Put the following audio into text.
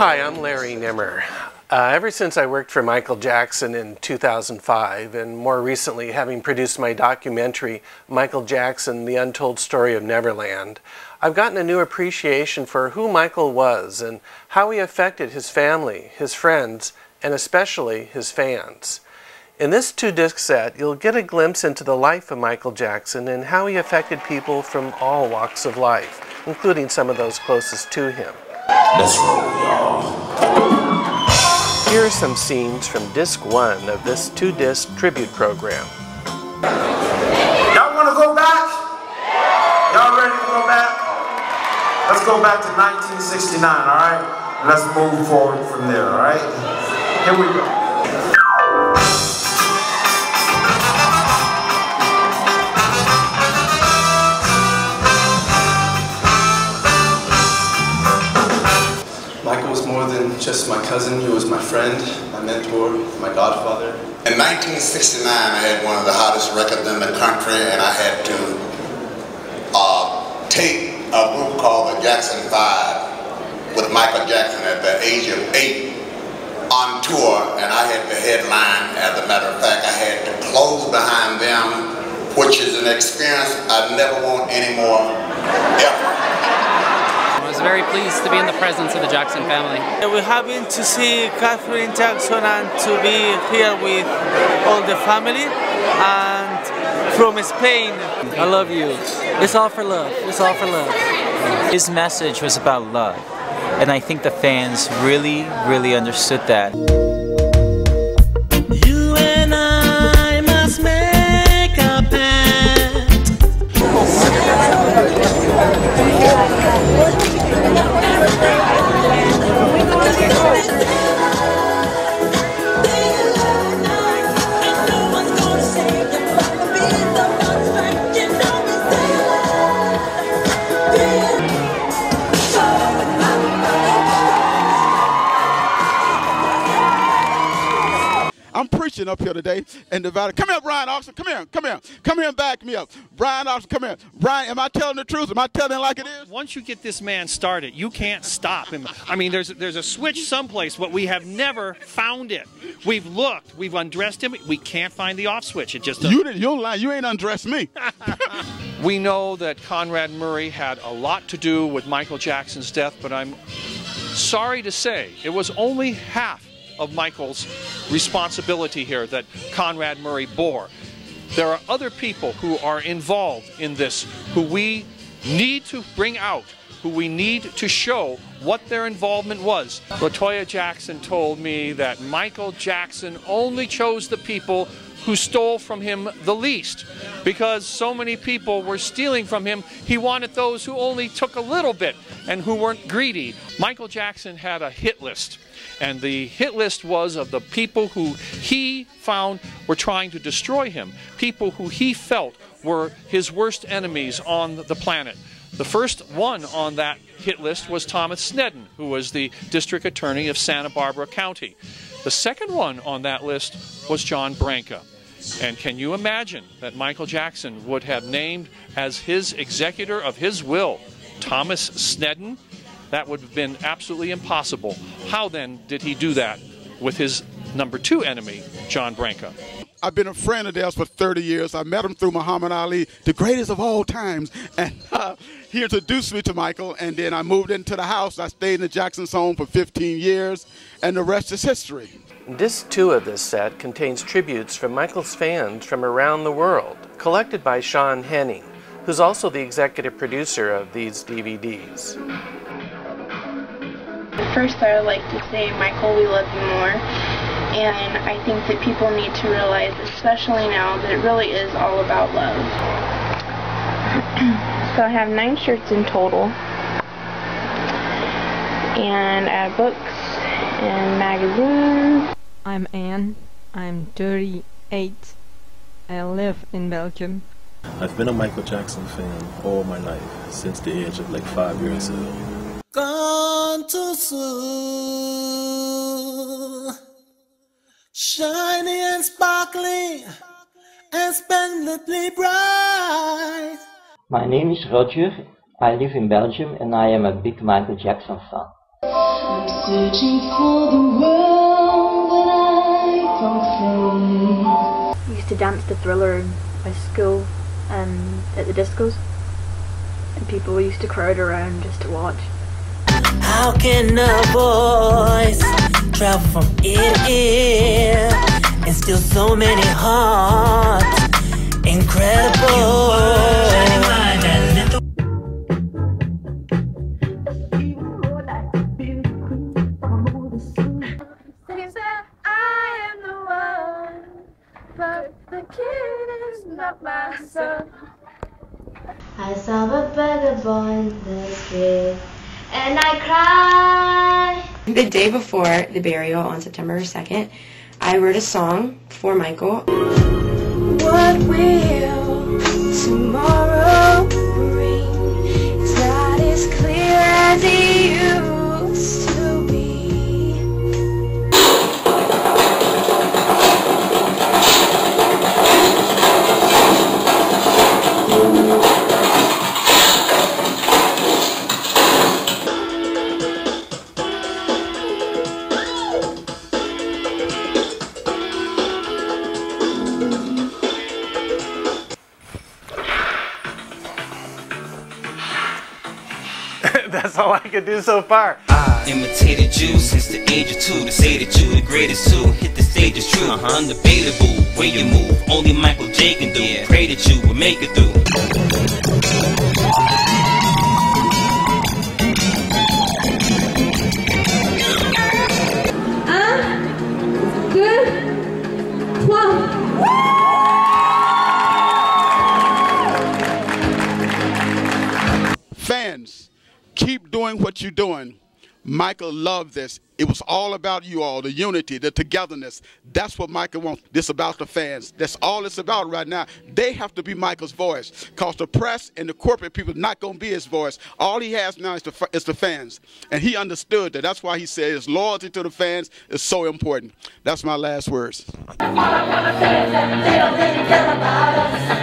Hi, I'm Larry Nimmer. Ever since I worked for Michael Jackson in 2005, and more recently having produced my documentary, Michael Jackson, The Untold Story of Neverland, I've gotten a new appreciation for who Michael was and how he affected his family, his friends, and especially his fans. In this 2-disc set, you'll get a glimpse into the life of Michael Jackson and how he affected people from all walks of life, including some of those closest to him. Let's roll, y'all. Here are some scenes from Disc 1 of this 2-disc tribute program. Y'all want to go back? Y'all ready to go back? Let's go back to 1969, all right? Let's move forward from there, all right? Here we go. Michael was more than just my cousin, he was my friend, my mentor, my godfather. In 1969, I had one of the hottest records in the country, and I had to tape a group called the Jackson 5 with Michael Jackson at the age of 8 on tour, and I had the headline. As a matter of fact, I had to close behind them, which is an experience I never want anymore, ever. I was very pleased to be in the presence of the Jackson family. We're happy to see Catherine Jackson and to be here with all the family and from Spain. I love you. It's all for love. It's all for love. His message was about love, and I think the fans really, really understood that. You and I must make a pact. I'm preaching up here today in the valley. Come here, Brian Austin. Come here. Come here. Come here and back me up. Brian Austin, come here. Brian, am I telling the truth? Am I telling it like it is? Once you get this man started, you can't stop him. I mean, there's a switch someplace, but we have never found it. We've looked. We've undressed him. We can't find the off switch. It just doesn't. You don't lie. You ain't undressed me. We know that Conrad Murray had a lot to do with Michael Jackson's death, but I'm sorry to say it was only half of Michael's responsibility here that Conrad Murray bore. There are other people who are involved in this who we need to bring out, who we need to show what their involvement was. Latoya Jackson told me that Michael Jackson only chose the people who stole from him the least. Because so many people were stealing from him, he wanted those who only took a little bit and who weren't greedy. Michael Jackson had a hit list, and the hit list was of the people who he found were trying to destroy him, people who he felt were his worst enemies on the planet. The first one on that hit list was Thomas Snedden, who was the district attorney of Santa Barbara County. The second one on that list was John Branca. And can you imagine that Michael Jackson would have named as his executor of his will Thomas Snedden? That would have been absolutely impossible. How then did he do that with his number 2 enemy, John Branca? I've been a friend of theirs for 30 years. I met him through Muhammad Ali, the greatest of all times. And he introduced me to Michael, and then I moved into the house. I stayed in the Jackson's home for 15 years, and the rest is history. Disc 2 of this set contains tributes from Michael's fans from around the world, collected by Henning, who's also the executive producer of these DVDs. First, I would like to say, Michael, we love you more. And I think that people need to realize, especially now, that it really is all about love. So I have 9 shirts in total. And I have books and magazines. I'm Anne. I'm 38. I live in Belgium. I've been a Michael Jackson fan all my life, since the age of like 5 years old. Gone too soon, shiny and sparkling and splendidly bright. My name is Roger. I live in Belgium and I am a big Michael Jackson fan. I'm searching for the world that I don't face. I used to dance to Thriller in my school at the discos, and people used to crowd around just to watch. How can a voice travel from ear to ear and still so many hearts? Incredible. I am the one, but the kid is not my son. I saw a vagabond in the street, and I cried. The day before the burial on September 2nd, I wrote a song for Michael. What will tomorrow bring? It's not as clear as it used to be. That's all I could do so far. Imitated you since the age of 2. To say that you the greatest too, hit the stage is true. Undebatable, way you move, only Michael J can do. Yeah. Pray that you will make it through. Good. Wow. Fans, keep doing what you're doing. Michael loved this. It was all about you all, the unity, the togetherness. That's what Michael wants. This about the fans. That's all it's about right now. They have to be Michael's voice, because the press and the corporate people are not going to be his voice. All he has now is the fans. And he understood that. That's why he said his loyalty to the fans is so important. That's my last words. All I wanna say is that they don't really care about us.